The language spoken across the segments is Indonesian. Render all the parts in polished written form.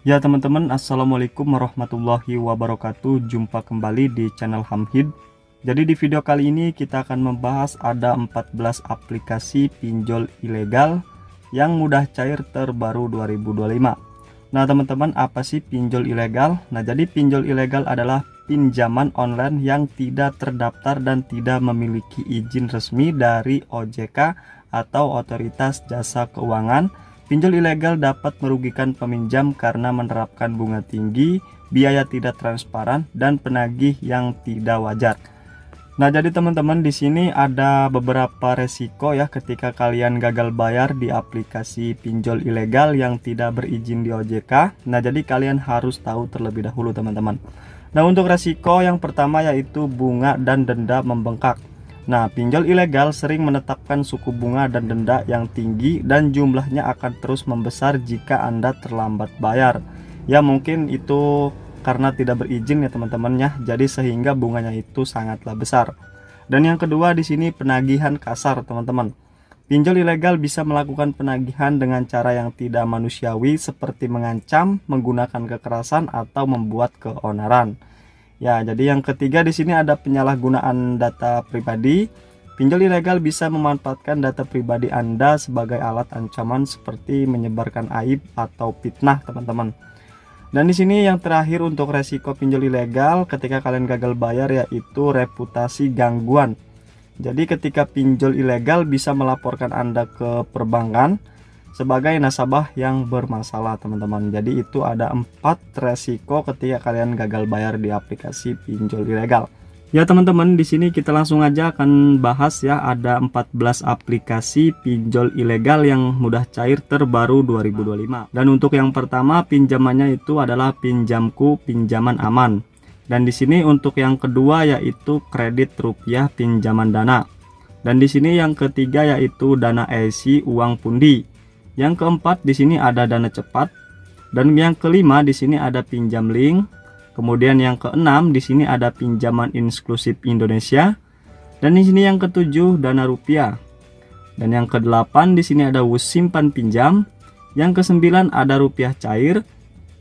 Ya teman-teman, assalamualaikum warahmatullahi wabarakatuh. Jumpa kembali di channel Hamhid. Jadi di video kali ini kita akan membahas ada 14 aplikasi pinjol ilegal yang mudah cair terbaru 2025. Nah teman-teman, apa sih pinjol ilegal? Nah jadi pinjol ilegal adalah pinjaman online yang tidak terdaftar dan tidak memiliki izin resmi dari OJK atau Otoritas Jasa Keuangan. Pinjol ilegal dapat merugikan peminjam karena menerapkan bunga tinggi, biaya tidak transparan, dan penagih yang tidak wajar. Nah, jadi teman-teman di sini ada beberapa resiko ya ketika kalian gagal bayar di aplikasi pinjol ilegal yang tidak berizin di OJK. Nah, jadi kalian harus tahu terlebih dahulu teman-teman. Nah, untuk resiko yang pertama yaitu bunga dan denda membengkak. Nah, pinjol ilegal sering menetapkan suku bunga dan denda yang tinggi dan jumlahnya akan terus membesar jika Anda terlambat bayar. Ya, mungkin itu karena tidak berizin ya teman-teman ya. Jadi sehingga bunganya itu sangatlah besar. Dan yang kedua di sini penagihan kasar, teman-teman. Pinjol ilegal bisa melakukan penagihan dengan cara yang tidak manusiawi seperti mengancam, menggunakan kekerasan atau membuat keonaran. Ya, jadi yang ketiga di sini ada penyalahgunaan data pribadi. Pinjol ilegal bisa memanfaatkan data pribadi Anda sebagai alat ancaman seperti menyebarkan aib atau fitnah, teman-teman. Dan di sini yang terakhir untuk resiko pinjol ilegal ketika kalian gagal bayar yaitu reputasi gangguan. Jadi ketika pinjol ilegal bisa melaporkan Anda ke perbankan sebagai nasabah yang bermasalah, teman-teman. Jadi itu ada 4 resiko ketika kalian gagal bayar di aplikasi pinjol ilegal. Ya teman-teman, di sini kita langsung aja akan bahas ya, ada 14 aplikasi pinjol ilegal yang mudah cair terbaru 2025. Dan untuk yang pertama pinjamannya itu adalah Pinjamku Pinjaman Aman. Dan di sini untuk yang kedua yaitu Kredit Rupiah Pinjaman Dana. Dan di sini yang ketiga yaitu Dana ESI Uang Pundi. Yang keempat di sini ada Dana Cepat, dan yang kelima di sini ada Pinjam Link. Kemudian yang keenam di sini ada Pinjaman Inklusif Indonesia, dan di sini yang ketujuh Dana Rupiah. Dan yang kedelapan di sini ada Wus Simpan Pinjam. Yang kesembilan ada Rupiah Cair.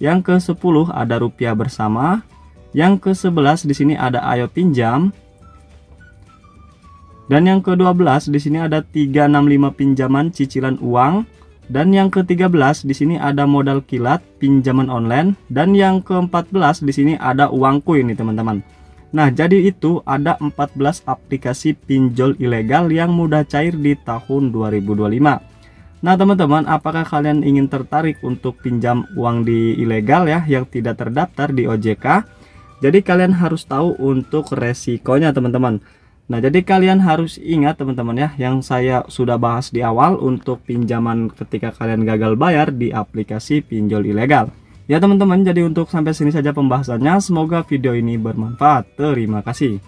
Yang ke-10 ada Rupiah Bersama. Yang ke-11 di sini ada Ayo Pinjam. Dan yang ke-12 di sini ada 365 pinjaman cicilan uang. Dan yang ke-13 di sini ada Modal Kilat pinjaman online, dan yang ke-14 di sini ada Uangku ini teman-teman. Nah, jadi itu ada 14 aplikasi pinjol ilegal yang mudah cair di tahun 2025. Nah, teman-teman, apakah kalian ingin tertarik untuk pinjam uang di ilegal ya yang tidak terdaftar di OJK? Jadi kalian harus tahu untuk resikonya, teman-teman. Nah, jadi kalian harus ingat teman-teman ya, yang saya sudah bahas di awal untuk pinjaman ketika kalian gagal bayar di aplikasi pinjol ilegal. Ya teman-teman, jadi untuk sampai sini saja pembahasannya. Semoga video ini bermanfaat. Terima kasih.